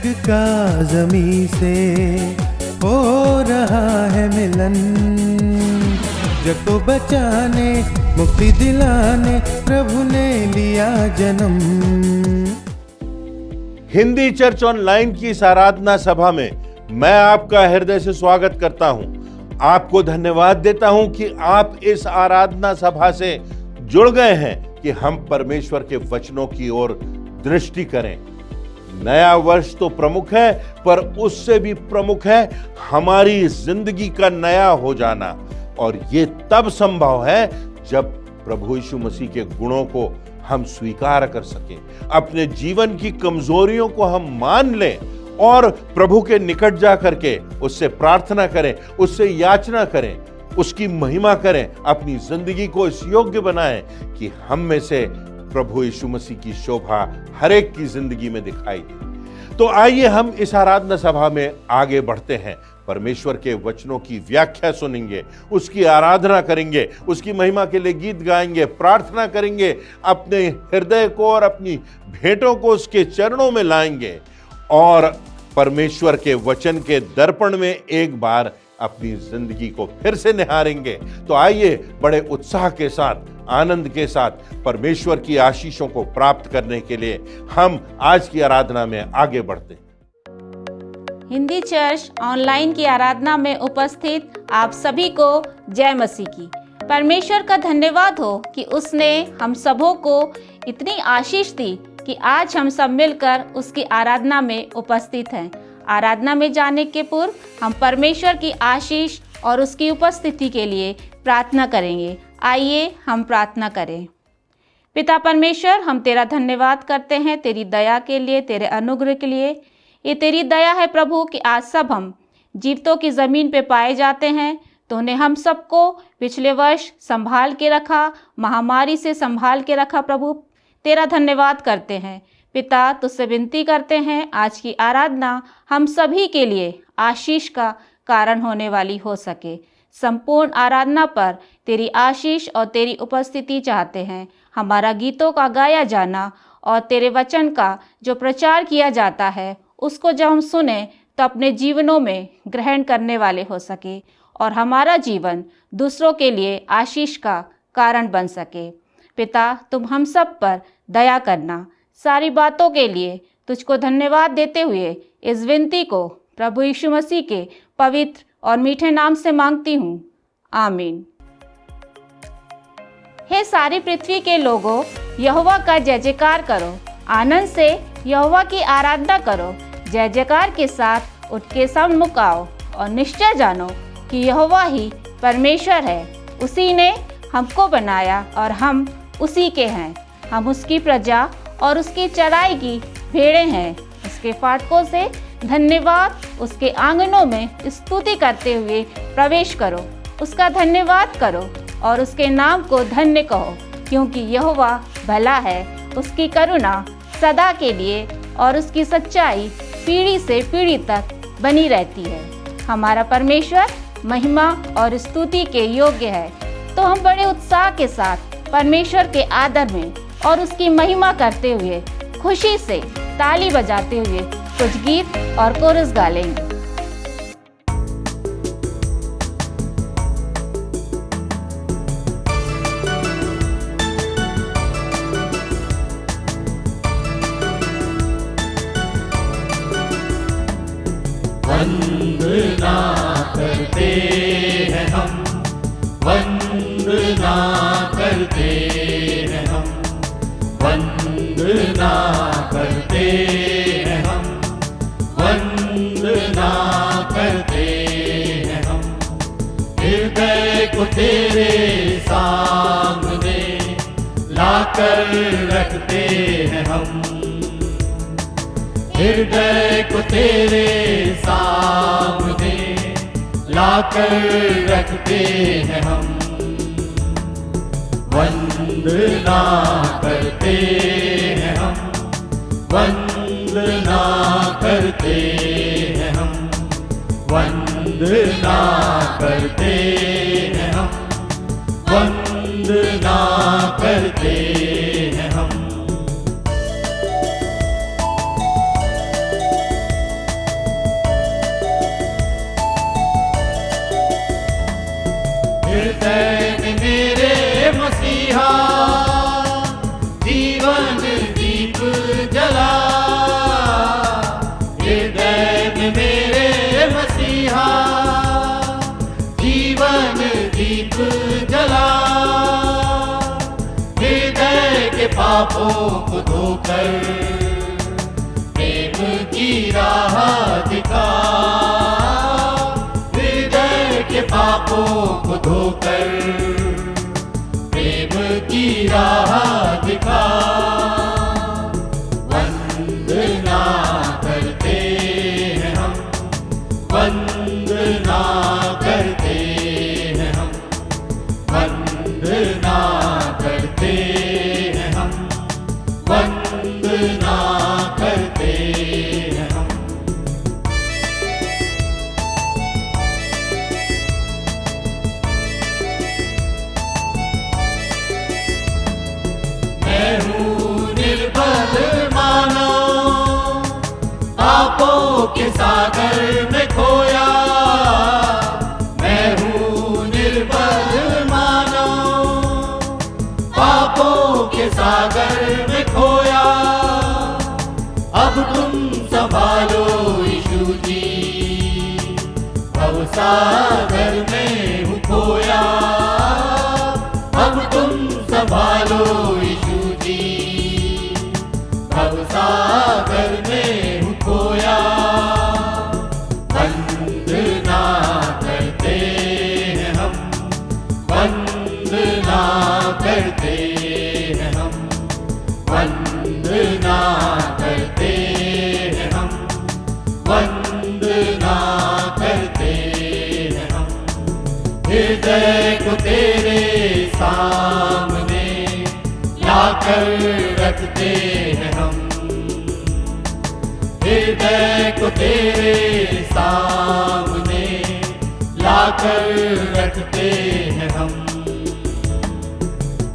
जग का जमी से हो रहा है मिलन। जग को बचाने मुक्ति दिलाने प्रभु ने लिया जन्म। हिंदी चर्च ऑनलाइन की इस आराधना सभा में मैं आपका हृदय से स्वागत करता हूं। आपको धन्यवाद देता हूं कि आप इस आराधना सभा से जुड़ गए हैं कि हम परमेश्वर के वचनों की ओर दृष्टि करें। नया वर्ष तो प्रमुख है, पर उससे भी प्रमुख है हमारी जिंदगी का नया हो जाना। और ये तब संभव है जब प्रभु यीशु मसीह के गुणों को हम स्वीकार कर सकें, अपने जीवन की कमजोरियों को हम मान लें और प्रभु के निकट जा करके उससे प्रार्थना करें, उससे याचना करें, उसकी महिमा करें, अपनी जिंदगी को इस योग्य बनाएं कि हम में से प्रभु यीशु मसीह की शोभा हर एक की जिंदगी में दिखाई दे। तो आइए हम इस आराधना सभा में आगे बढ़ते हैं। परमेश्वर के वचनों की व्याख्या सुनेंगे, उसकी आराधना करेंगे, उसकी महिमा के लिए गीत गाएंगे, प्रार्थना करेंगे, अपने हृदय को और अपनी भेंटों को उसके चरणों में लाएंगे और परमेश्वर के वचन के दर्पण में एक बार अपनी जिंदगी को फिर से निहारेंगे। तो आइए बड़े उत्साह के साथ, आनंद के साथ परमेश्वर की आशीषों को प्राप्त करने के लिए हम आज की आराधना में आगे बढ़ते हैं। हिंदी चर्च ऑनलाइन की आराधना में उपस्थित आप सभी को जय मसीह की। परमेश्वर का धन्यवाद हो कि उसने हम सबों को इतनी आशीष दी कि आज हम सब मिलकर उसकी आराधना में उपस्थित हैं। आराधना में जाने के पूर्व हम परमेश्वर की आशीष और उसकी उपस्थिति के लिए प्रार्थना करेंगे। आइए हम प्रार्थना करें। पिता परमेश्वर, हम तेरा धन्यवाद करते हैं तेरी दया के लिए, तेरे अनुग्रह के लिए। ये तेरी दया है प्रभु कि आज सब हम जीवितों की ज़मीन पे पाए जाते हैं। तूने हम सबको पिछले वर्ष संभाल के रखा, महामारी से संभाल के रखा। प्रभु तेरा धन्यवाद करते हैं। पिता तुझसे विनती करते हैं आज की आराधना हम सभी के लिए आशीष का कारण होने वाली हो सके। संपूर्ण आराधना पर तेरी आशीष और तेरी उपस्थिति चाहते हैं। हमारा गीतों का गाया जाना और तेरे वचन का जो प्रचार किया जाता है उसको जब हम सुने तो अपने जीवनों में ग्रहण करने वाले हो सके और हमारा जीवन दूसरों के लिए आशीष का कारण बन सके। पिता तुम हम सब पर दया करना। सारी बातों के लिए तुझको धन्यवाद देते हुए इस विनती को प्रभु यीशु मसीह के पवित्र और मीठे नाम से मांगती हूँ, आमीन। हे सारी पृथ्वी के लोगों, यहोवा का जय जयकार करो, आनंद से यहोवा की आराधना करो। जय जयकार के साथ उठ के सम्मुख आओ और निश्चय जानो कि यहोवा ही परमेश्वर है। उसी ने हमको बनाया और हम उसी के हैं। हम उसकी प्रजा और उसकी चराई की भेड़ें हैं। उसके फाटकों से धन्यवाद, उसके आंगनों में स्तुति करते हुए प्रवेश करो। उसका धन्यवाद करो और उसके नाम को धन्य कहो, क्योंकि यहोवा भला है। उसकी करुणा सदा के लिए और उसकी सच्चाई पीढ़ी से पीढ़ी तक बनी रहती है। हमारा परमेश्वर महिमा और स्तुति के योग्य है। तो हम बड़े उत्साह के साथ परमेश्वर के आदर में और उसकी महिमा करते हुए खुशी से ताली बजाते हुए कुछ गीत और कोरस गा लेंगे। वंदना करते हैं हम, वंदना करते हैं हम, वंदना करते हैं हम, वंदना करते हैं हम। हृदय को तेरे सामने लाकर रखते हैं हम, हृदय को तेरे सामने लाकर रखते हैं हम। वंदना करते हैं हम, वंदना करते हैं हम, वंदना करते हैं हम, वंदना करते हैं हम। पापों को धोकर प्रेम की राह दिखा, हृदय के पापों को धोकर प्रेम की राह दिखा। वंदना करते हैं हम, वंदना करते हैं हम, वंदना करते हैं हम, वंदना करते हैं हम। मैं हूँ निर्बल मानव, पापों के सागर में खोया। मैं हूँ निर्बल मानव, पापों के सागर में खोया। अब तुम संभालो यीशु जी, भवसागर में हूँ खोया। अब तुम संभालो यीशु जी, भवसागर में हूँ खोया। वंदना करते हैं हम, वंदना करते हैं हम, वंदना करते हैं हम, वंदना करते हैं हम। हृदय को तेरे सामने लाकर रखते हैं हम, हृदय को तेरे सामने लाकर रखते हैं हम।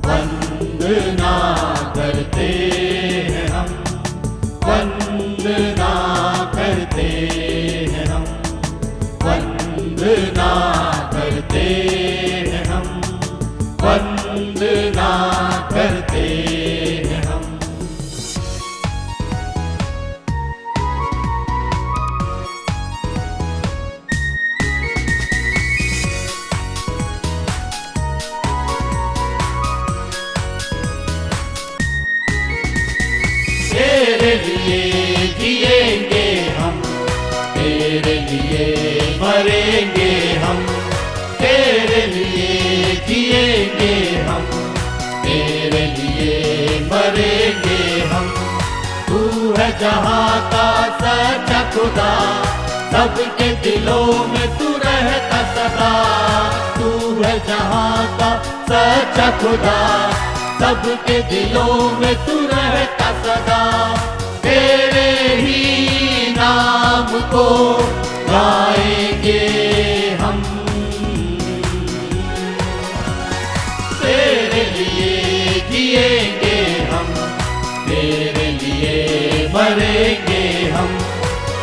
वंदना करते हैं हम, वंदना करते हैं हम, वंदना करते हैं हम, वंदना करते हैं हम। तेरे लिए जिएंगे हम, तेरे लिए मरेंगे हम, तेरे लिए जिएंगे हम, तेरे लिए मरेंगे हम। तू है जहाँ का सच्चा खुदा, सबके दिलों में तू रहता सदा। तू है जहाँ का सच्चा खुदा, सबके दिलों में तू रहता सदा। तेरे ही नाम को गाएंगे हम, तेरे लिए जिएंगे हम, तेरे लिए मरेंगे हम,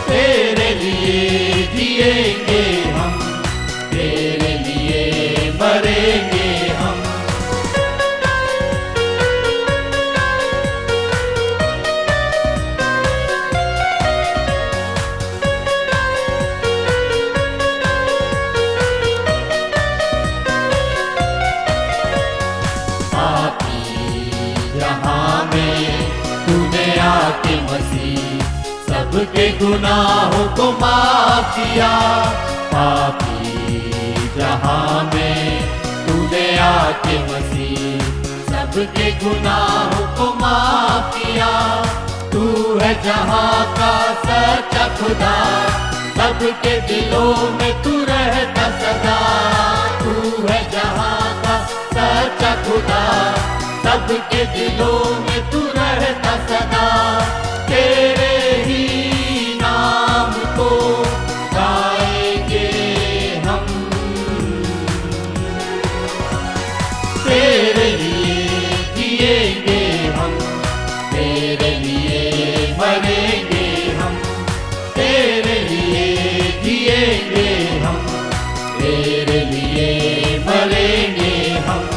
तेरे लिए जिएंगे हम, तेरे लिए मरेंगे हम। आके मसीह सबके गुनाहों को माफ किया। पापी जहां में तूने आके मसीह सबके गुनाहों को माफ किया। तू है जहां का सच्चा खुदा, सबके दिलों में तू रहता सदा। तू है जहां का सच्चा खुदा, सबके दिलों में तू रहता सदा। तेरे ही नाम को गाएंगे हम, तेरे लिए जिएंगे हम, तेरे लिए मरेंगे हम, तेरे लिए जिएंगे हम, तेरे लिए मरेंगे हम।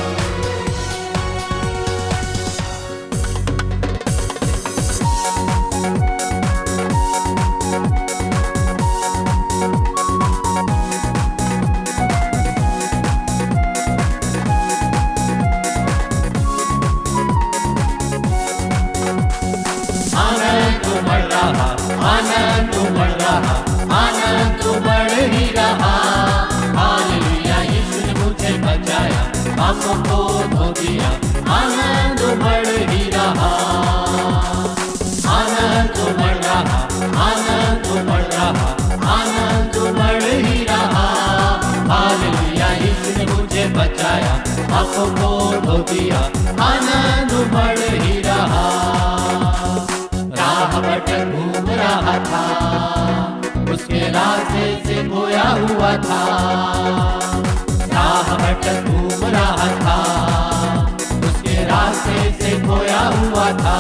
आनंद बढ़ रहा, आनंद बढ़ ही रहा। हालेलुया, यीशु ने मुझे बचाया, पापों को धो दिया, आनंद बढ़ ही रहा। आनंद बढ़ रहा, आनंद बढ़ रहा, आनंद बढ़ ही रहा। हालेलुया, यीशु ने मुझे बचाया, पापों को धो दिया, आनंद बढ़ ही रहा। राह भटक घूम रहा था, उसके रास्ते से खोया हुआ था। राह भटक घूम रहा था, उसके रास्ते से खोया हुआ था।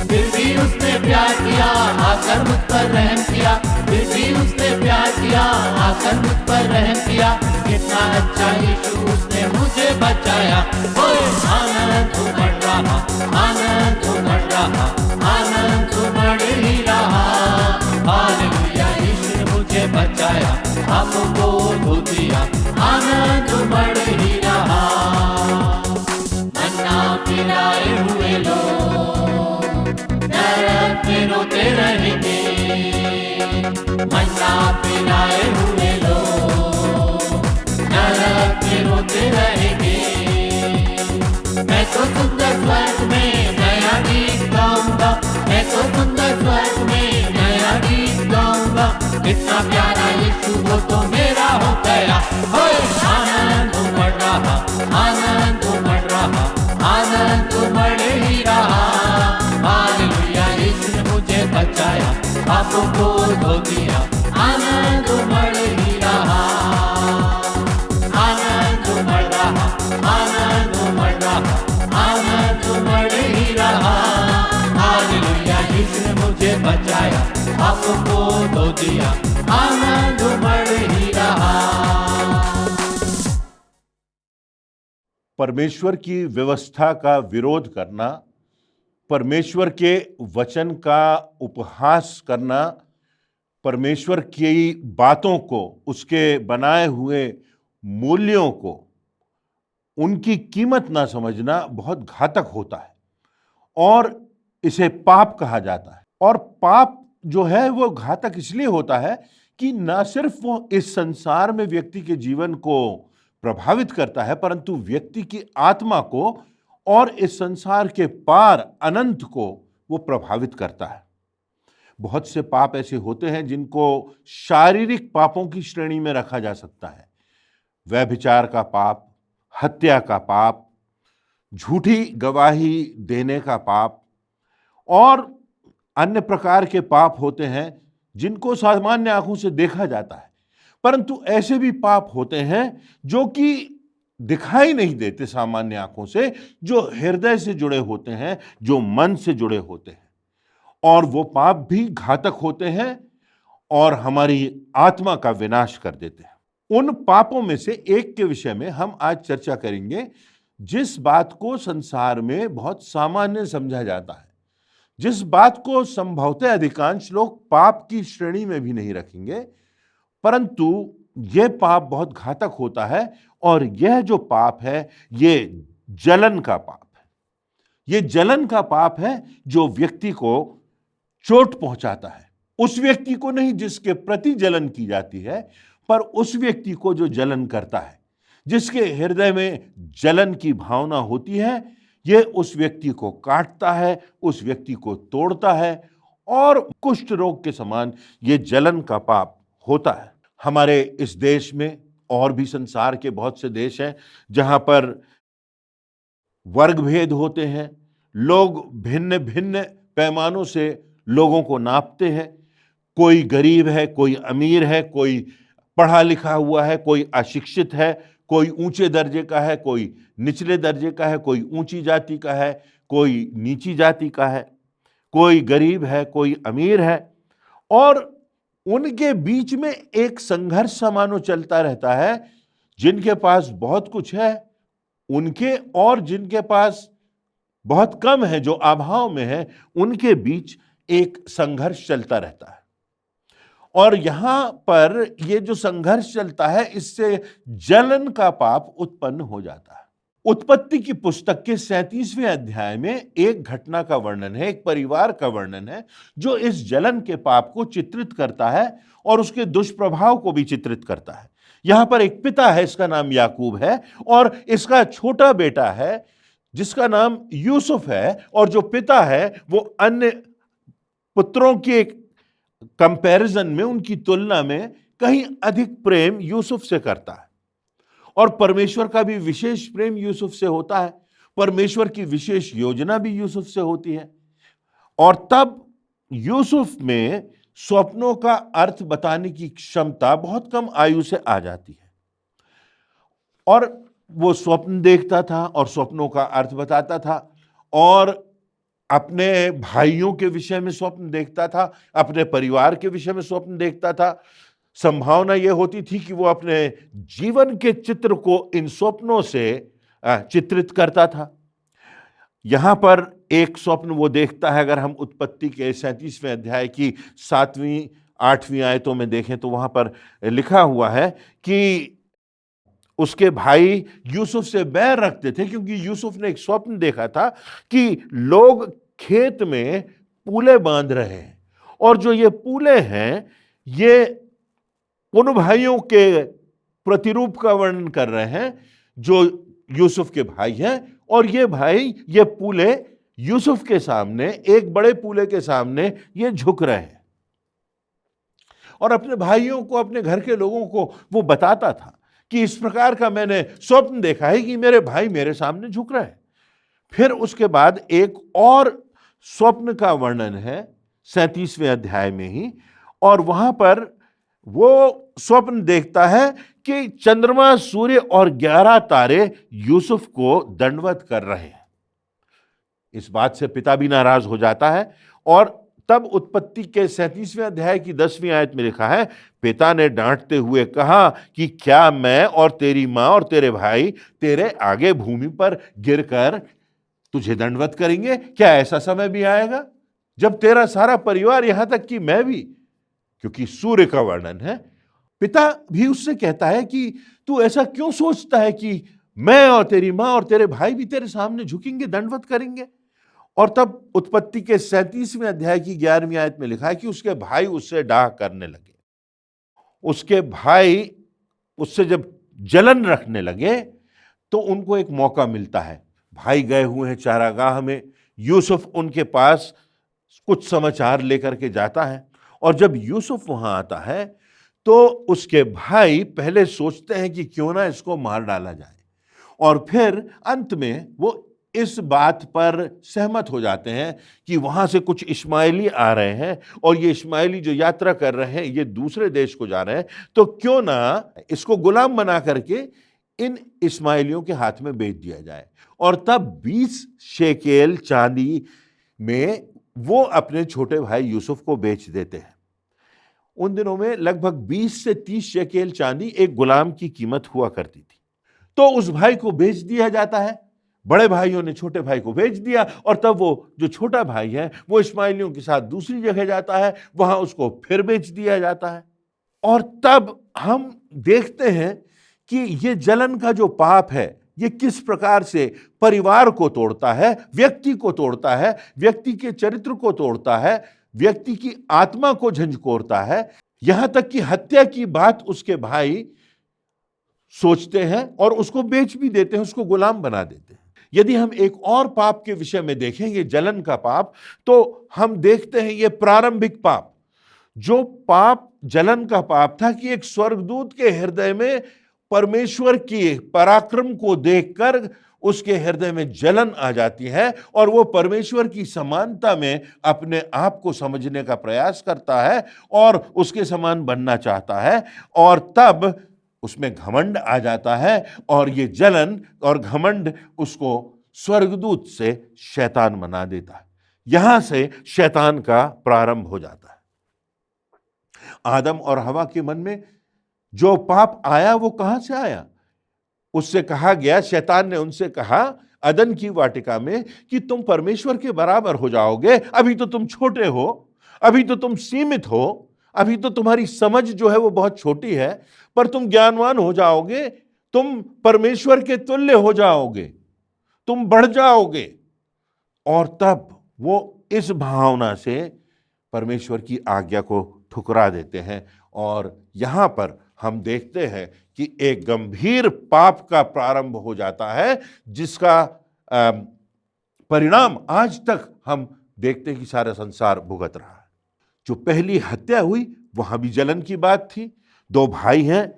फिर भी उसने प्यार किया, आकर मुझ पर रहम किया। फिर भी उसने प्यार किया, आकर मुझ पर रहम किया। कितना अच्छा यीशु, उसने मुझे बचाया। ओए आनंद बढ़ रहा, आनंद बढ़ रहा, आनंद बढ़ ही रहा। हालेलुया, यीशु ने मुझे बचाया, पापों को धो दिया, आनंद बढ़ ही रहा। मन्ना पिलाए हुए लोग नरक में रोते रहेंगे। मन्ना पिलाए हुए लोग नरक में रोते रहेंगे। मैं तो सुंदर स्वर्ग में नया गीत गाऊंगा, मैं तो सुंदर स्वर्ग में नया गीत गाऊंगा। इतना प्यारा यीशु वो तो मेरा हो गया। ओए आनंद बढ़ रहा, आनंद बढ़ रहा, आनंद बढ़ ही रहा। हालेलुया, यीशु ने मुझे बचाया, पापों को धो दिया, आनंद बढ़ ही रहा। आनंद बढ़ रहा, आनंद बढ़ रहा, आनंद बढ़ ही रहा। हालेलुया, यीशु ने मुझे बचाया, पापों को धो दिया, आनंद बढ़ ही रहा। परमेश्वर की व्यवस्था का विरोध करना, परमेश्वर के वचन का उपहास करना, परमेश्वर की बातों को, उसके बनाए हुए मूल्यों को, उनकी कीमत ना समझना बहुत घातक होता है और इसे पाप कहा जाता है। और पाप जो है वो घातक इसलिए होता है कि ना सिर्फ वो इस संसार में व्यक्ति के जीवन को प्रभावित करता है, परंतु व्यक्ति की आत्मा को और इस संसार के पार अनंत को वो प्रभावित करता है। बहुत से पाप ऐसे होते हैं जिनको शारीरिक पापों की श्रेणी में रखा जा सकता है। व्यभिचार का पाप, हत्या का पाप, झूठी गवाही देने का पाप और अन्य प्रकार के पाप होते हैं जिनको सामान्य आंखों से देखा जाता है, परंतु ऐसे भी पाप होते हैं जो कि दिखाई नहीं देते सामान्य आंखों से, जो हृदय से जुड़े होते हैं, जो मन से जुड़े होते हैं, और वो पाप भी घातक होते हैं और हमारी आत्मा का विनाश कर देते हैं। उन पापों में से एक के विषय में हम आज चर्चा करेंगे, जिस बात को संसार में बहुत सामान्य समझा जाता है, जिस बात को संभवतः अधिकांश लोग पाप की श्रेणी में भी नहीं रखेंगे, परंतु यह पाप बहुत घातक होता है। और यह जो पाप है, ये जलन का पाप है। यह जलन का पाप है जो व्यक्ति को चोट पहुंचाता है। उस व्यक्ति को नहीं जिसके प्रति जलन की जाती है, पर उस व्यक्ति को जो जलन करता है, जिसके हृदय में जलन की भावना होती है, यह उस व्यक्ति को काटता है, उस व्यक्ति को तोड़ता है और कुष्ठ रोग के समान यह जलन का पाप होता है। हमारे इस देश में और भी संसार के बहुत से देश हैं जहां पर वर्ग भेद होते हैं। लोग भिन्न भिन्न पैमानों से लोगों को नापते हैं। कोई गरीब है, कोई अमीर है, कोई पढ़ा लिखा हुआ है, कोई अशिक्षित है, कोई ऊंचे दर्जे का है, कोई निचले दर्जे का है, कोई ऊंची जाति का है, कोई नीची जाति का है, कोई गरीब है, कोई अमीर है। और उनके बीच में एक संघर्ष समानो चलता रहता है। जिनके पास बहुत कुछ है उनके और जिनके पास बहुत कम है, जो अभाव में है, उनके बीच एक संघर्ष चलता रहता है। और यहां पर ये जो संघर्ष चलता है, इससे जलन का पाप उत्पन्न हो जाता है। उत्पत्ति की पुस्तक के 37वें अध्याय में एक घटना का वर्णन है, एक परिवार का वर्णन है जो इस जलन के पाप को चित्रित करता है और उसके दुष्प्रभाव को भी चित्रित करता है। यहां पर एक पिता है, इसका नाम याकूब है, और इसका छोटा बेटा है जिसका नाम यूसुफ है, और जो पिता है वो अन्य पुत्रों के कंपैरिजन में, उनकी तुलना में कहीं अधिक प्रेम यूसुफ से करता है। और परमेश्वर का भी विशेष प्रेम यूसुफ से होता है, परमेश्वर की विशेष योजना भी यूसुफ से होती है। और तब यूसुफ में स्वप्नों का अर्थ बताने की क्षमता बहुत कम आयु से आ जाती है, और वो स्वप्न देखता था और स्वप्नों का अर्थ बताता था, और अपने भाइयों के विषय में स्वप्न देखता था, अपने परिवार के विषय में स्वप्न देखता था। संभावना यह होती थी कि वो अपने जीवन के चित्र को इन स्वप्नों से चित्रित करता था। यहां पर एक स्वप्न वो देखता है, अगर हम उत्पत्ति के 37वें अध्याय की 7वीं 8वीं आयतों में देखें तो वहां पर लिखा हुआ है कि उसके भाई यूसुफ से बैर रखते थे, क्योंकि यूसुफ ने एक स्वप्न देखा था कि लोग खेत में पूले बांध रहे हैं, और जो ये पूले हैं ये उन भाइयों के प्रतिरूप का वर्णन कर रहे हैं जो यूसुफ के भाई हैं, और ये भाई ये पूले यूसुफ के सामने, एक बड़े पूले के सामने ये झुक रहे हैं। और अपने भाइयों को, अपने घर के लोगों को वो बताता था कि इस प्रकार का मैंने स्वप्न देखा है कि मेरे भाई मेरे सामने झुक रहे हैं। फिर उसके बाद एक और स्वप्न का वर्णन है 37वें अध्याय में ही, और वहां पर वो स्वप्न देखता है कि चंद्रमा, सूर्य और 11 तारे यूसुफ को दंडवत कर रहे हैं। इस बात से पिता भी नाराज हो जाता है, और तब उत्पत्ति के 37वें अध्याय की 10वीं आयत में लिखा है, पिता ने डांटते हुए कहा कि क्या मैं और तेरी माँ और तेरे भाई तेरे आगे भूमि पर गिरकर तुझे दंडवत करेंगे? क्या ऐसा समय भी आएगा जब तेरा सारा परिवार, यहां तक कि मैं भी, क्योंकि सूर्य का वर्णन है, पिता भी उससे कहता है कि तू ऐसा क्यों सोचता है कि मैं और तेरी माँ और तेरे भाई भी तेरे सामने झुकेंगे, दंडवत करेंगे? और तब उत्पत्ति के 37वें अध्याय की 11वीं आयत में लिखा है कि उसके भाई उससे डाह करने लगे। उसके भाई उससे जब जलन रखने लगे तो उनको एक मौका मिलता है। भाई गए हुए हैं चारागाह में, यूसुफ उनके पास कुछ समाचार लेकर के जाता है, और जब यूसुफ वहां आता है तो उसके भाई पहले सोचते हैं कि क्यों ना इसको मार डाला जाए, और फिर अंत में वो इस बात पर सहमत हो जाते हैं कि वहां से कुछ इश्माइली आ रहे हैं, और ये इश्माइली जो यात्रा कर रहे हैं ये दूसरे देश को जा रहे हैं, तो क्यों ना इसको गुलाम बना करके इन इश्माइलियों के हाथ में बेच दिया जाए। और तब 20 शेकेल चांदी में वो अपने छोटे भाई यूसुफ को बेच देते हैं। उन दिनों में लगभग 20 से 30 शेकेल चांदी एक गुलाम की कीमत हुआ करती थी। तो उस भाई को बेच दिया जाता है, बड़े भाइयों ने छोटे भाई को बेच दिया, और तब वो जो छोटा भाई है वो इस्माइलियों के साथ दूसरी जगह जाता है, वहां उसको फिर बेच दिया जाता है। और तब हम देखते हैं कि ये जलन का जो पाप है ये किस प्रकार से परिवार को तोड़ता है, व्यक्ति को तोड़ता है, व्यक्ति के चरित्र को तोड़ता है, व्यक्ति की आत्मा को झंझकोरता है, यहां तक कि हत्या की बात उसके भाई सोचते हैं और उसको बेच भी देते हैं, उसको गुलाम बना देते हैं। यदि हम एक और पाप के विषय में देखें, ये जलन का पाप, तो हम देखते हैं ये प्रारंभिक पाप, जो पाप जलन का पाप था कि एक स्वर्गदूत के हृदय में परमेश्वर की पराक्रम को देखकर उसके हृदय में जलन आ जाती है, और वो परमेश्वर की समानता में अपने आप को समझने का प्रयास करता है और उसके समान बनना चाहता है, और तब उसमें घमंड आ जाता है, और ये जलन और घमंड उसको स्वर्गदूत से शैतान बना देता है। यहां से शैतान का प्रारंभ हो जाता है। आदम और हवा के मन में जो पाप आया वो कहां से आया? उससे कहा गया, शैतान ने उनसे कहा अदन की वाटिका में कि तुम परमेश्वर के बराबर हो जाओगे, अभी तो तुम छोटे हो, अभी तो तुम सीमित हो, अभी तो तुम्हारी समझ जो है वो बहुत छोटी है, पर तुम ज्ञानवान हो जाओगे तुम परमेश्वर के तुल्य हो जाओगे, तुम बढ़ जाओगे। और तब वो इस भावना से परमेश्वर की आज्ञा को ठुकरा देते हैं। और यहां पर हम देखते हैं कि एक गंभीर पाप का प्रारंभ हो जाता है, जिसका परिणाम आज तक हम देखते हैं कि सारा संसार भुगत रहा है। जो पहली हत्या हुई वहां भी जलन की बात थी। दो भाई हैं,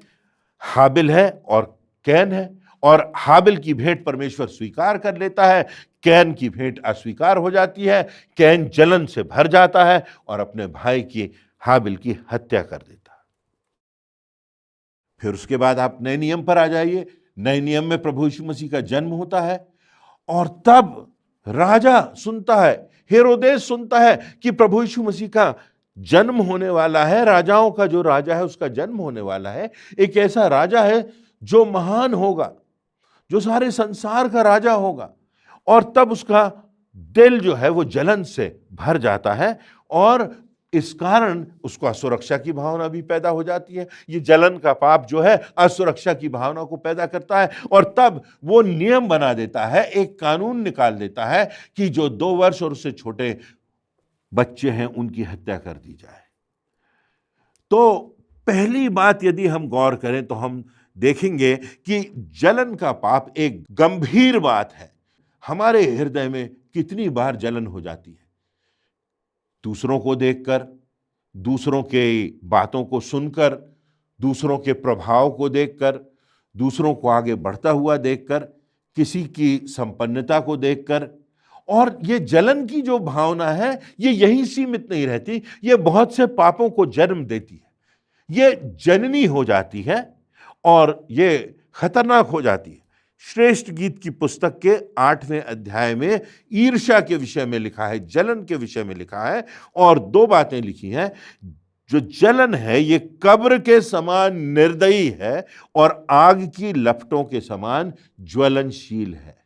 हाबिल है और कैन है, और हाबिल की भेंट परमेश्वर स्वीकार कर लेता है, कैन की भेंट अस्वीकार हो जाती है। कैन जलन से भर जाता है और अपने भाई की हाबिल की हत्या कर देता है। फिर उसके बाद आप नए नियम पर आ जाइए। नए नियम में प्रभु यीशु मसीह का जन्म होता है, और तब राजा सुनता है, हेरोदेस सुनता है कि प्रभु यीशु मसीह का जन्म होने वाला है, राजाओं का जो राजा है उसका जन्म होने वाला है। एक ऐसा राजा है जो महान होगा, जो सारे संसार का राजा होगा। और तब उसका दिल जो है वो जलन से भर जाता है, और इस कारण उसको असुरक्षा की भावना भी पैदा हो जाती है। ये जलन का पाप जो है असुरक्षा की भावना को पैदा करता है, और तब वो नियम बना देता है, एक कानून निकाल देता है कि जो 2 वर्ष और उससे छोटे बच्चे हैं उनकी हत्या कर दी जाए। तो पहली बात यदि हम गौर करें तो हम देखेंगे कि जलन का पाप एक गंभीर बात है। हमारे हृदय में कितनी बार जलन हो जाती है, दूसरों को देखकर, दूसरों के बातं को सुनकर, दूसरों के प्रभाव को देखकर, दूसरों को आगे बढ़ता हुआ देखकर, किसी की संपन्नता को देखकर। और ये जलन की जो भावना है ये यहीं सीमित नहीं रहती, ये बहुत से पापों को जन्म देती है, ये जननी हो जाती है और ये खतरनाक हो जाती है। श्रेष्ठ गीत की पुस्तक के 8वें अध्याय में ईर्ष्या के विषय में लिखा है, जलन के विषय में लिखा है, और 2 बातें लिखी हैं। जो जलन है ये कब्र के समान निर्दयी है और आग की लपटों के समान ज्वलनशील है।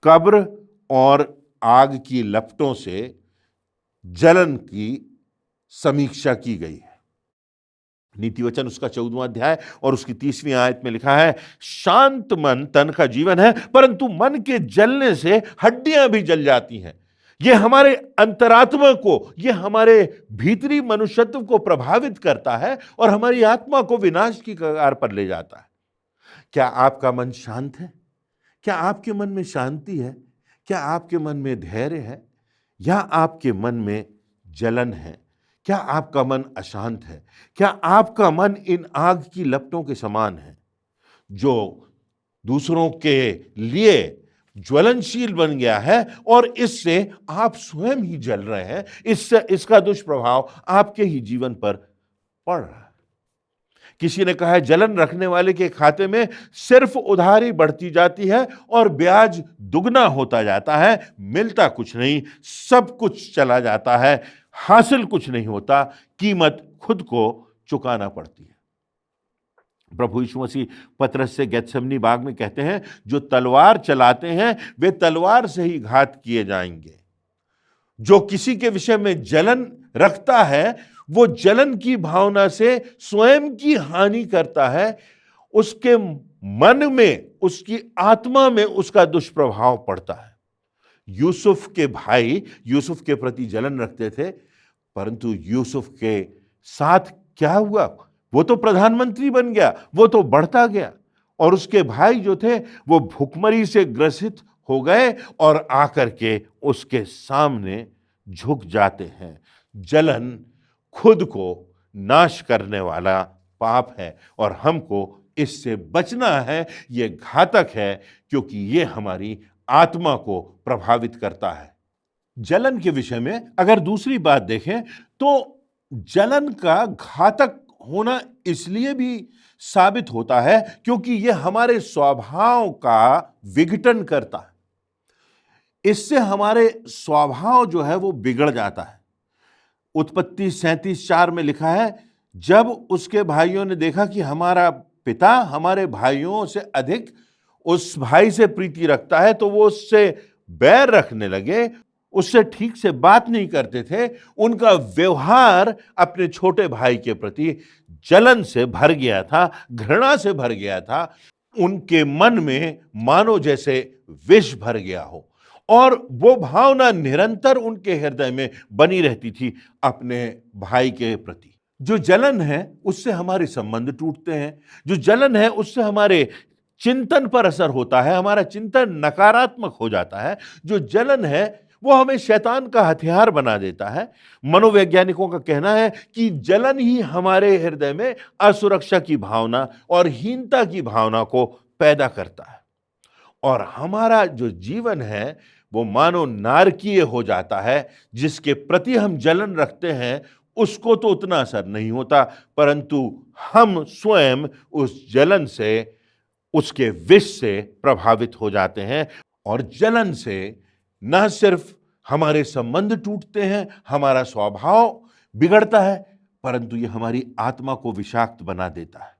कब्र और आग की लपटों से जलन की समीक्षा की गई है। नीति वचन उसका 14वां अध्याय और उसकी 30वीं आयत में लिखा है, शांत मन तन का जीवन है, परंतु मन के जलने से हड्डियां भी जल जाती हैं। ये हमारे अंतरात्मा को, ये हमारे भीतरी मनुष्यत्व को प्रभावित करता है और हमारी आत्मा को विनाश की कगार पर ले जाता है। क्या आपका मन शांत है? क्या आपके मन में शांति है? क्या आपके मन में धैर्य है, या आपके मन में जलन है? क्या आपका मन अशांत है? क्या आपका मन इन आग की लपटों के समान है जो दूसरों के लिए ज्वलनशील बन गया है, और इससे आप स्वयं ही जल रहे हैं, इससे इसका दुष्प्रभाव आपके ही जीवन पर पड़ रहा है। किसी ने कहा है, जलन रखने वाले के खाते में सिर्फ उधारी बढ़ती जाती है और ब्याज दुगना होता जाता है, मिलता कुछ नहीं, सब कुछ चला जाता है, हासिल कुछ नहीं होता, कीमत खुद को चुकाना पड़ती है। प्रभु यीशु मसीह पतरस से गेत्सेमनी बाग में कहते हैं, जो तलवार चलाते हैं वे तलवार से ही घात किए जाएंगे। जो किसी के विषय में जलन रखता है वो जलन की भावना से स्वयं की हानि करता है, उसके मन में, उसकी आत्मा में उसका दुष्प्रभाव पड़ता है। यूसुफ के भाई यूसुफ के प्रति जलन रखते थे, परंतु यूसुफ के साथ क्या हुआ? वो तो प्रधानमंत्री बन गया, वो तो बढ़ता गया, और उसके भाई जो थे वो भुखमरी से ग्रसित हो गए और आकर के उसके सामने झुक जाते हैं। जलन खुद को नाश करने वाला पाप है और हमको इससे बचना है। ये घातक है क्योंकि ये हमारी आत्मा को प्रभावित करता है। जलन के विषय में अगर दूसरी बात देखें तो जलन का घातक होना इसलिए भी साबित होता है क्योंकि यह हमारे स्वभाव का विघटन करता है। इससे हमारे स्वभाव जो है वो बिगड़ जाता है। उत्पत्ति 37:4 में लिखा है, जब उसके भाइयों ने देखा कि हमारा पिता हमारे भाइयों से अधिक उस भाई से प्रीति रखता है तो वो उससे बैर रखने लगे, उससे ठीक से बात नहीं करते थे, उनका व्यवहार अपने छोटे भाई के प्रति जलन से भर गया था, घृणा से भर गया था। उनके मन में मानो जैसे विष भर गया हो, और वो भावना निरंतर उनके हृदय में बनी रहती थी अपने भाई के प्रति। जो जलन है उससे हमारे संबंध टूटते हैं, जो जलन है उससे हमारे चिंतन पर असर होता है, हमारा चिंतन नकारात्मक हो जाता है। जो जलन है वो हमें शैतान का हथियार बना देता है। मनोवैज्ञानिकों का कहना है कि जलन ही हमारे हृदय में असुरक्षा की भावना और हीनता की भावना को पैदा करता है, और हमारा जो जीवन है वो मानो नारकीय हो जाता है। जिसके प्रति हम जलन रखते हैं उसको तो उतना असर नहीं होता, परंतु हम स्वयं उस जलन से, उसके विष से प्रभावित हो जाते हैं। और जलन से न सिर्फ हमारे संबंध टूटते हैं, हमारा स्वभाव बिगड़ता है, परंतु ये हमारी आत्मा को विषाक्त बना देता है।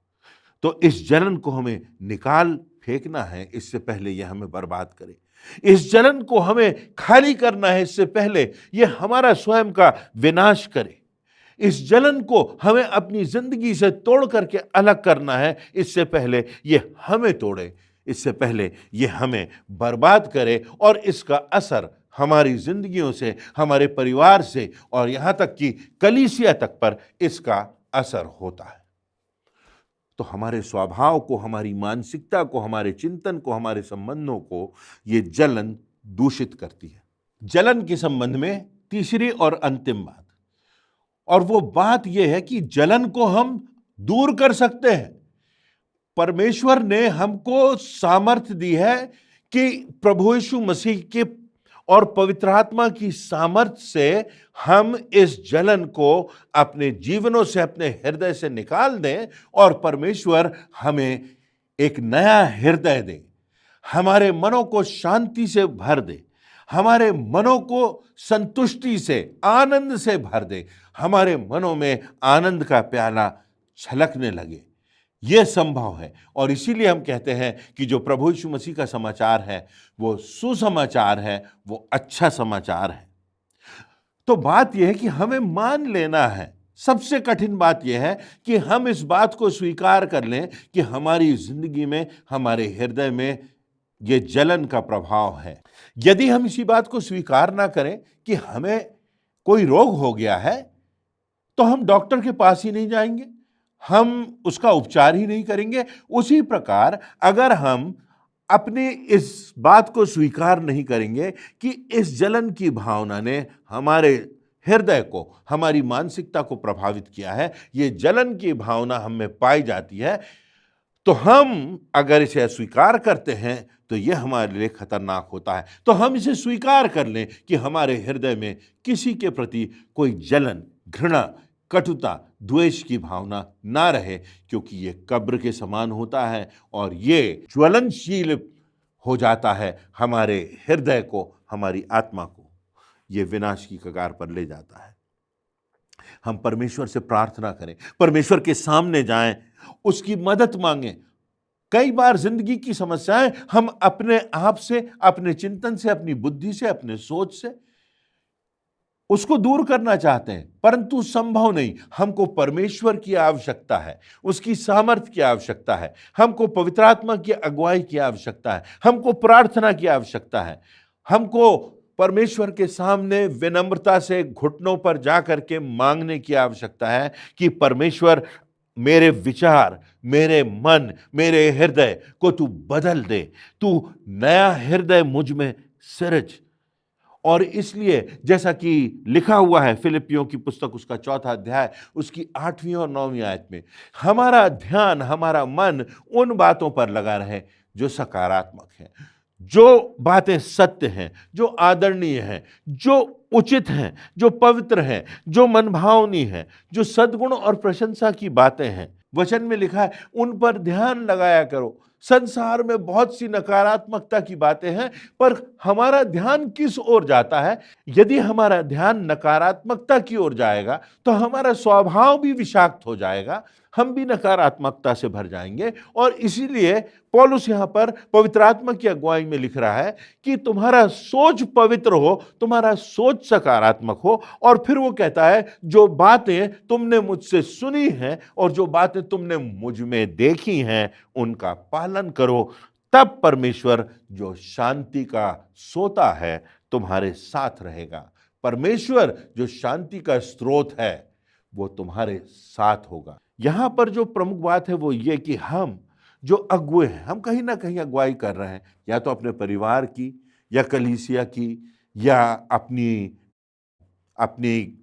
तो इस जलन को हमें निकाल फेंकना है, इससे पहले यह हमें बर्बाद करे। इस जलन को हमें खाली करना है, इससे पहले यह हमारा स्वयं का विनाश करे। इस जलन को हमें अपनी जिंदगी से तोड़ करके अलग करना है, इससे पहले यह हमें तोड़े, इससे पहले यह हमें बर्बाद करे, और इसका असर हमारी जिंदगियों से, हमारे परिवार से, और यहाँ तक कि कलीसिया तक पर इसका असर होता है। तो हमारे स्वभाव को, हमारी मानसिकता को, हमारे चिंतन को, हमारे संबंधों को ये जलन दूषित करती है। जलन के संबंध में तीसरी और अंतिम बात, और वो बात यह है कि जलन को हम दूर कर सकते हैं। परमेश्वर ने हमको सामर्थ्य दी है कि प्रभु यीशु मसीह के और पवित्र आत्मा की सामर्थ्य से हम इस जलन को अपने जीवनों से, अपने हृदय से निकाल दें, और परमेश्वर हमें एक नया हृदय दे, हमारे मनों को शांति से भर दे, हमारे मनों को संतुष्टि से, आनंद से भर दे, हमारे मनों में आनंद का प्याला छलकने लगे। यह संभव है, और इसीलिए हम कहते हैं कि जो प्रभु यीशु मसीह का समाचार है वो सुसमाचार है, वो अच्छा समाचार है। तो बात यह है कि हमें मान लेना है। सबसे कठिन बात यह है कि हम इस बात को स्वीकार कर लें कि हमारी जिंदगी में, हमारे हृदय में ये जलन का प्रभाव है। यदि हम इसी बात को स्वीकार ना करें कि हमें कोई रोग हो गया है, तो हम डॉक्टर के पास ही नहीं जाएंगे, हम उसका उपचार ही नहीं करेंगे। उसी प्रकार अगर हम अपनी इस बात को स्वीकार नहीं करेंगे कि इस जलन की भावना ने हमारे हृदय को, हमारी मानसिकता को प्रभावित किया है, ये जलन की भावना हम में पाई जाती है, तो हम अगर इसे अस्वीकार करते हैं तो यह हमारे लिए खतरनाक होता है। तो हम इसे स्वीकार कर लें कि हमारे हृदय में किसी के प्रति कोई जलन, घृणा, कटुता, द्वेष की भावना ना रहे, क्योंकि ये कब्र के समान होता है और ये ज्वलनशील हो जाता है हमारे हृदय को, हमारी आत्मा को, ये विनाश की कगार पर ले जाता है। हम परमेश्वर से प्रार्थना करें, परमेश्वर के सामने जाएं, उसकी मदद मांगें। कई बार जिंदगी की समस्याएं हम अपने आप से, अपने चिंतन से, अपनी बुद्धि से, अपने सोच से उसको दूर करना चाहते हैं, परंतु संभव नहीं। हमको परमेश्वर की आवश्यकता है, उसकी सामर्थ्य की आवश्यकता है, हमको पवित्र आत्मा की अगुवाई की आवश्यकता है, हमको प्रार्थना की आवश्यकता है, हमको परमेश्वर के सामने विनम्रता से घुटनों पर जा करके मांगने की आवश्यकता है कि परमेश्वर मेरे विचार, मेरे मन, मेरे हृदय को तू बदल दे, तू नया हृदय मुझ में सृज। और इसलिए जैसा कि लिखा हुआ है फिलिपियों की पुस्तक, उसका 4 अध्याय, उसकी 8वीं और 9वीं आयत में, हमारा ध्यान, हमारा मन उन बातों पर लगा रहे जो सकारात्मक हैं, जो बातें सत्य हैं, जो आदरणीय हैं, जो उचित हैं, जो पवित्र हैं, जो मनभावनी हैं, जो सद्गुण और प्रशंसा की बातें हैं। वचन में लिखा है उन पर ध्यान लगाया करो। संसार में बहुत सी नकारात्मकता की बातें हैं, पर हमारा ध्यान किस ओर जाता है? यदि हमारा ध्यान नकारात्मकता की ओर जाएगा तो हमारा स्वभाव भी विषाक्त हो जाएगा, हम भी नकारात्मकता से भर जाएंगे। और इसीलिए पौलुस यहाँ पर पवित्र आत्मा की अगुवाई में लिख रहा है कि तुम्हारा सोच पवित्र हो, तुम्हारा सोच सकारात्मक हो। और फिर वो कहता है, जो बातें तुमने मुझसे सुनी हैं और जो बातें तुमने मुझ में देखी हैं उनका पालन करो, तब परमेश्वर जो शांति का सोता है तुम्हारे साथ रहेगा। परमेश्वर जो शांति का स्रोत है वो तुम्हारे साथ होगा। यहां पर जो प्रमुख बात है वो ये कि हम जो अगुए हैं, हम कहीं ना कहीं अगुवाई कर रहे हैं, या तो अपने परिवार की, या कलीसिया की, या अपनी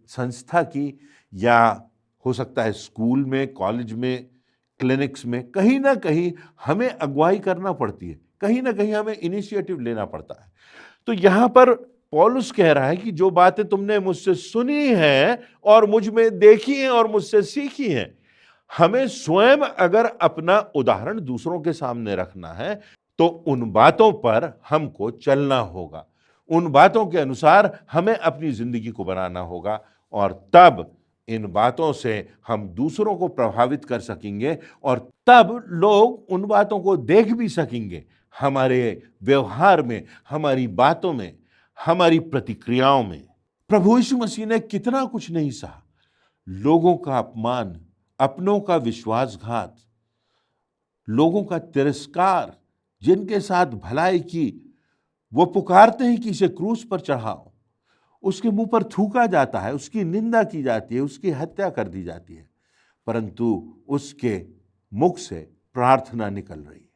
संस्था की, या हो सकता है स्कूल में, कॉलेज में, क्लिनिक्स में। कहीं ना कहीं हमें अगुवाई करना पड़ती है, कहीं ना कहीं हमें इनिशिएटिव लेना पड़ता है। तो यहां पर पौलुस कह रहा है कि जो बातें तुमने मुझसे सुनी हैं और मुझ में देखी हैं और मुझसे सीखी हैं, हमें स्वयं अगर अपना उदाहरण दूसरों के सामने रखना है तो उन बातों पर हमको चलना होगा, उन बातों के अनुसार हमें अपनी जिंदगी को बनाना होगा। और तब इन बातों से हम दूसरों को प्रभावित कर सकेंगे और तब लोग उन बातों को देख भी सकेंगे हमारे व्यवहार में, हमारी बातों में, हमारी प्रतिक्रियाओं में। प्रभु यीशु मसीह ने कितना कुछ नहीं सहा, लोगों का अपमान, अपनों का विश्वासघात, लोगों का तिरस्कार, जिनके साथ भलाई की वो पुकारते हैं कि इसे क्रूस पर चढ़ाओ, उसके मुंह पर थूका जाता है, उसकी निंदा की जाती है, उसकी हत्या कर दी जाती है, परंतु उसके मुख से प्रार्थना निकल रही है,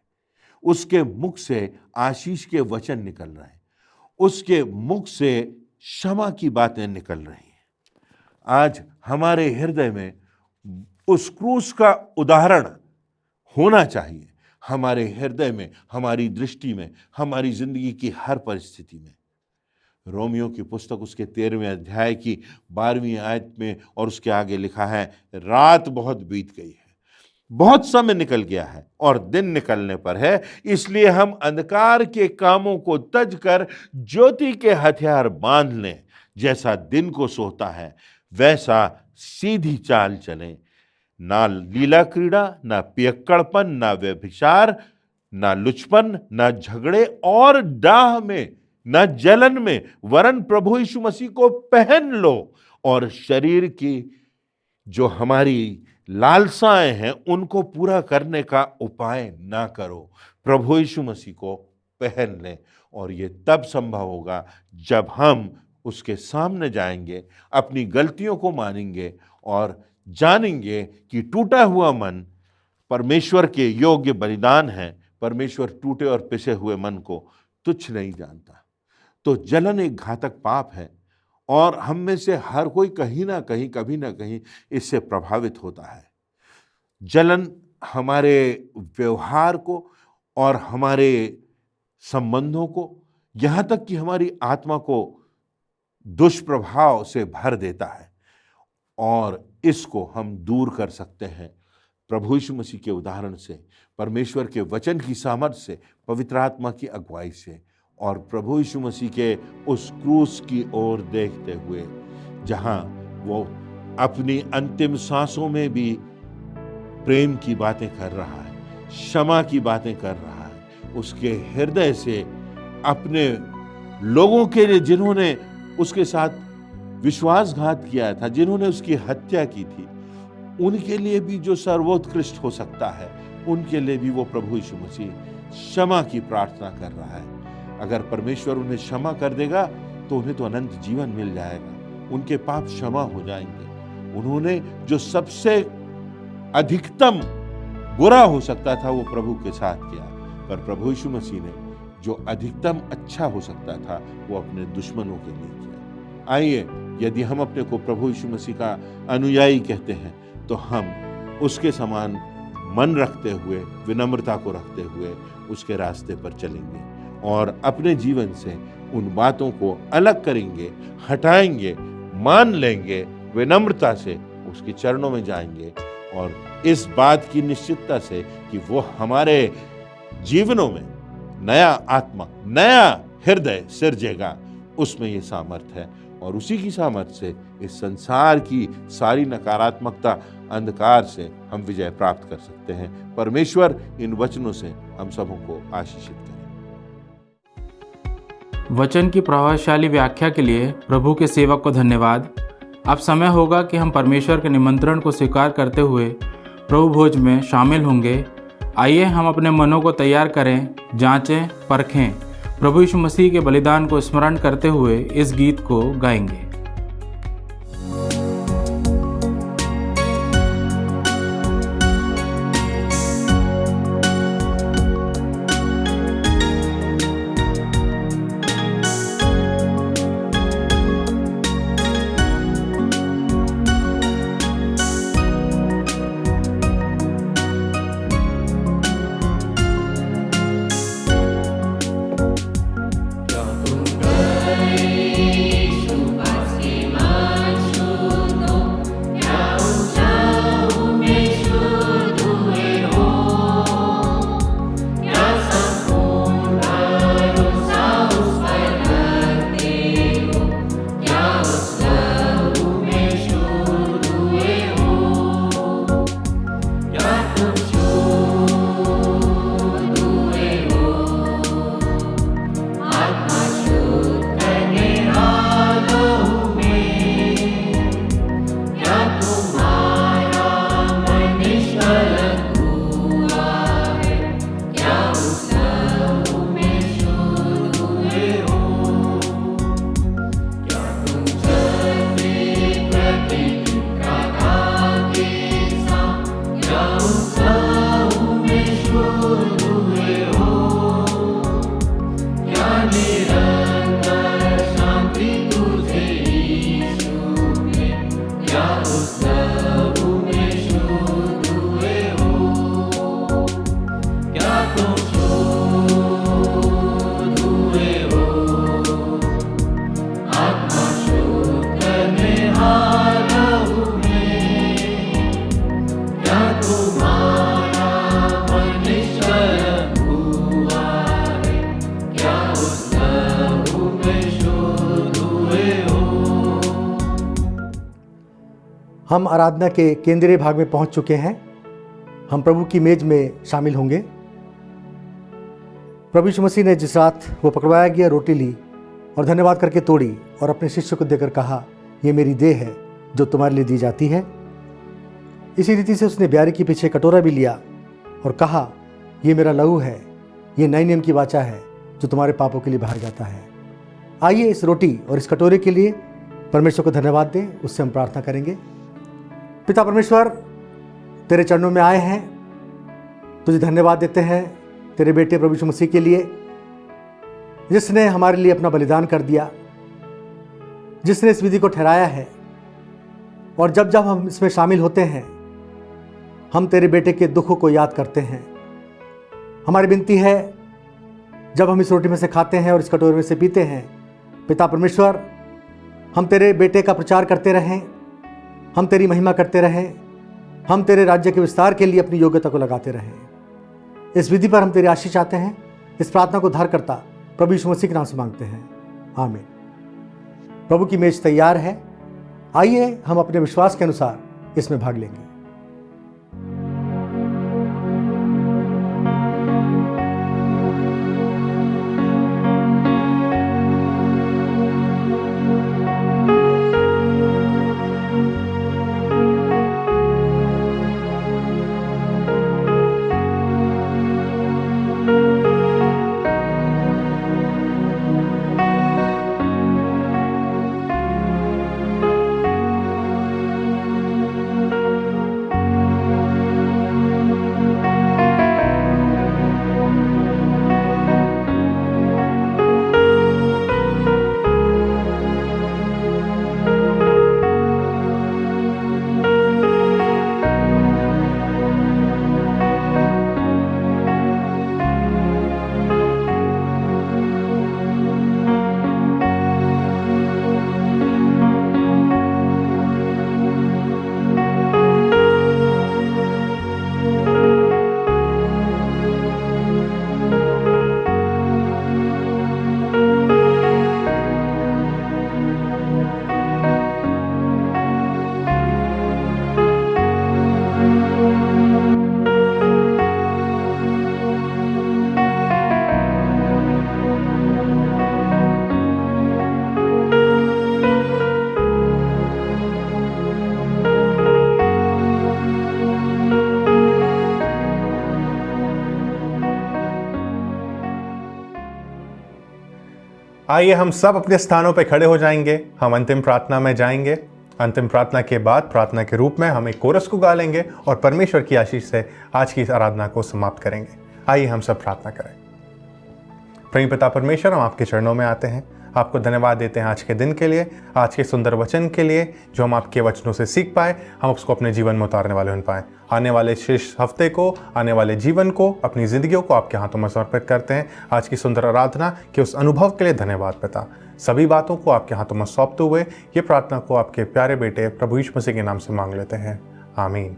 उसके मुख से आशीष के वचन निकल रहे हैं, उसके मुख से क्षमा की बातें निकल रही हैं। आज हमारे हृदय में उस क्रूस का उदाहरण होना चाहिए, हमारे हृदय में, हमारी दृष्टि में, हमारी जिंदगी की हर परिस्थिति में। रोमियो की पुस्तक उसके 13वें अध्याय की 12वीं आयत में और उसके आगे लिखा है, रात बहुत बीत गई है, बहुत समय निकल गया है और दिन निकलने पर है, इसलिए हम अंधकार के कामों को तज कर ज्योति के हथियार बांध लें। जैसा दिन को सोता है वैसा सीधी चाल चलें, ना लीला क्रीड़ा, ना पियक्कड़पन, ना व्यभिचार, ना लुचपन, ना झगड़े और डाह में, ना जलन में, वरन प्रभु यीशु मसीह को पहन लो और शरीर की जो हमारी लालसाएं हैं उनको पूरा करने का उपाय ना करो। प्रभु यीशु मसीह को पहन लें। और ये तब संभव होगा जब हम उसके सामने जाएंगे, अपनी गलतियों को मानेंगे और जानेंगे कि टूटा हुआ मन परमेश्वर के योग्य बलिदान है। परमेश्वर टूटे और पिसे हुए मन को तुच्छ नहीं जानता। तो जलन एक घातक पाप है और हम में से हर कोई कहीं ना कहीं, कभी ना कहीं इससे प्रभावित होता है। जलन हमारे व्यवहार को और हमारे संबंधों को, यहाँ तक कि हमारी आत्मा को दुष्प्रभाव से भर देता है और इसको हम दूर कर सकते हैं प्रभु यीशु मसीह के उदाहरण से, परमेश्वर के वचन की सामर्थ्य से, पवित्र आत्मा की अगुवाई से और प्रभु यीशु मसीह के उस क्रूस की ओर देखते हुए, जहां वो अपनी अंतिम सांसों में भी प्रेम की बातें कर रहा है, क्षमा की बातें कर रहा है, उसके हृदय से अपने लोगों के लिए जिन्होंने उसके साथ विश्वासघात किया था, जिन्होंने उसकी हत्या की थी, उनके लिए भी जो सर्वोत्कृष्ट हो सकता है, उनके लिए भी वो प्रभु यीशु मसीह क्षमा की प्रार्थना कर रहा है। अगर परमेश्वर उन्हें क्षमा कर देगा तो उन्हें तो अनंत जीवन मिल जाएगा, उनके पाप क्षमा हो जाएंगे। उन्होंने जो सबसे अधिकतम बुरा हो सकता था वो प्रभु के साथ किया, पर प्रभु यीशु मसीह ने जो अधिकतम अच्छा हो सकता था वो अपने दुश्मनों के लिए किया। आइए, यदि हम अपने को प्रभु यीशु मसीह का अनुयायी कहते हैं तो हम उसके समान मन रखते हुए, विनम्रता को रखते हुए उसके रास्ते पर चलेंगे और अपने जीवन से उन बातों को अलग करेंगे, हटाएंगे, मान लेंगे, विनम्रता से उसके चरणों में जाएंगे और इस बात की निश्चितता से कि वो हमारे जीवनों में नया आत्मा, नया हृदय सिरजेगा, उसमें ये सामर्थ है। और उसी की सामर्थ से इस संसार की सारी नकारात्मकता, अंधकार से हम विजय प्राप्त कर सकते हैं। परमेश्वर इन वचनों से हम सबों को आशीषित करें। वचन की प्रभावशाली व्याख्या के लिए प्रभु के सेवक को धन्यवाद। अब समय होगा कि हम परमेश्वर के निमंत्रण को स्वीकार करते हुए प्रभु भोज में शामिल होंगे। आइए हम अपने मनों को तैयार करें, जांचें, परखें। प्रभु यीशु मसीह के बलिदान को स्मरण करते हुए इस गीत को गाएंगे। हम आराधना के केंद्रीय भाग में पहुंच चुके हैं। हम प्रभु की मेज में शामिल होंगे। प्रभु यीशु मसीह ने जिस रात वो पकड़वाया गया रोटी ली और धन्यवाद करके तोड़ी और अपने शिष्य को देकर कहा, ये मेरी देह है जो तुम्हारे लिए दी जाती है। इसी रीति से उसने ब्यारी के पीछे कटोरा भी लिया और कहा, ये मेरा लहू है, ये नए नियम की वाचा है जो तुम्हारे पापों के लिए बहाया जाता है। आइए इस रोटी और इस कटोरे के लिए परमेश्वर को धन्यवाद दें। उससे हम प्रार्थना करेंगे। पिता परमेश्वर, तेरे चरणों में आए हैं, तुझे धन्यवाद देते हैं तेरे बेटे प्रभु यीशु मसीह के लिए, जिसने हमारे लिए अपना बलिदान कर दिया, जिसने इस विधि को ठहराया है। और जब जब हम इसमें शामिल होते हैं, हम तेरे बेटे के दुखों को याद करते हैं। हमारी विनती है, जब हम इस रोटी में से खाते हैं और इस कटोरे में से पीते हैं, पिता परमेश्वर, हम तेरे बेटे का प्रचार करते रहें, हम तेरी महिमा करते रहें, हम तेरे राज्य के विस्तार के लिए अपनी योग्यता को लगाते रहें। इस विधि पर हम तेरी आशीष चाहते हैं। इस प्रार्थना को उद्धारकर्ता प्रभु यीशु मसीह के नाम से मांगते हैं, आमीन। प्रभु की मेज तैयार है। आइए हम अपने विश्वास के अनुसार इसमें भाग लेंगे। आइए हम सब अपने स्थानों पर खड़े हो जाएंगे। हम अंतिम प्रार्थना में जाएंगे। अंतिम प्रार्थना के बाद प्रार्थना के रूप में हम एक कोरस को गा लेंगे और परमेश्वर की आशीष से आज की इस आराधना को समाप्त करेंगे। आइए हम सब प्रार्थना करें। प्रेम पिता परमेश्वर, हम आपके चरणों में आते हैं। आपको धन्यवाद देते हैं आज के दिन के लिए, आज के सुंदर वचन के लिए जो हम आपके वचनों से सीख पाए, हम उसको अपने जीवन में उतारने वाले बन पाए। आने वाले शेष हफ्ते को, आने वाले जीवन को, अपनी जिंदगियों को आपके हाथों में समर्पित करते हैं। आज की सुंदर आराधना के उस अनुभव के लिए धन्यवाद पिता। सभी बातों को आपके हाथों में सौंपते हुए ये प्रार्थना को आपके प्यारे बेटे प्रभु यीशु मसीह के नाम से मांग लेते हैं, आमीन।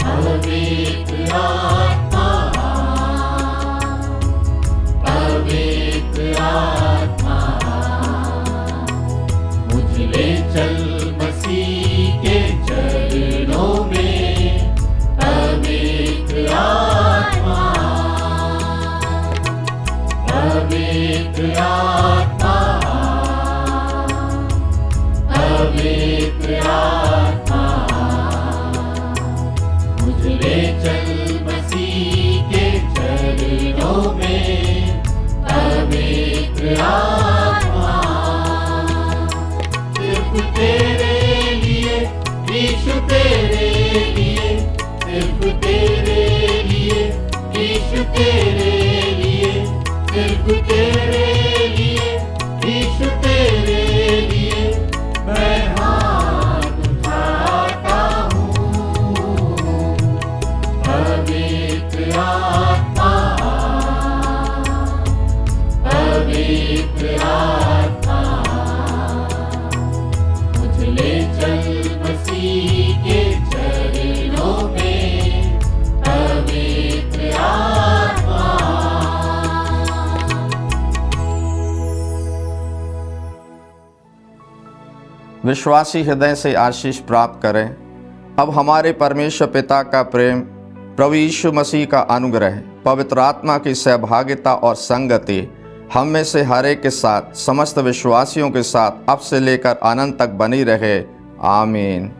पवित्र आत्मा, पवित्र आत्मा, मुझे ले चल मसीह के चरणों में। पवित्र आत्मा, पवित्र आत्मा, पवित्र आत्मा, मुझे ले चल मसीह के चरणों में। पवित्र आत्मा, सिर्फ तेरे लिए यीशु, तेरे लिए, सिर्फ तेरे लिए यीशु, तेरे लिए, सिर्फ तेरे लिए यीशु, तेरे लिए मैं हाथ उठाता हूँ। पवित्र आत्मा, पवित्र आत्मा, मुझे ले चल मसीह के चरणों में। पवित्र आत्मा। विश्वासी हृदय से आशीष प्राप्त करें। अब हमारे परमेश्वर पिता का प्रेम, प्रभु यीशु मसीह का अनुग्रह, पवित्र आत्मा की सहभागिता और संगति हम में से हर एक के साथ, समस्त विश्वासियों के साथ अब से लेकर अनंत तक बनी रहे, आमीन।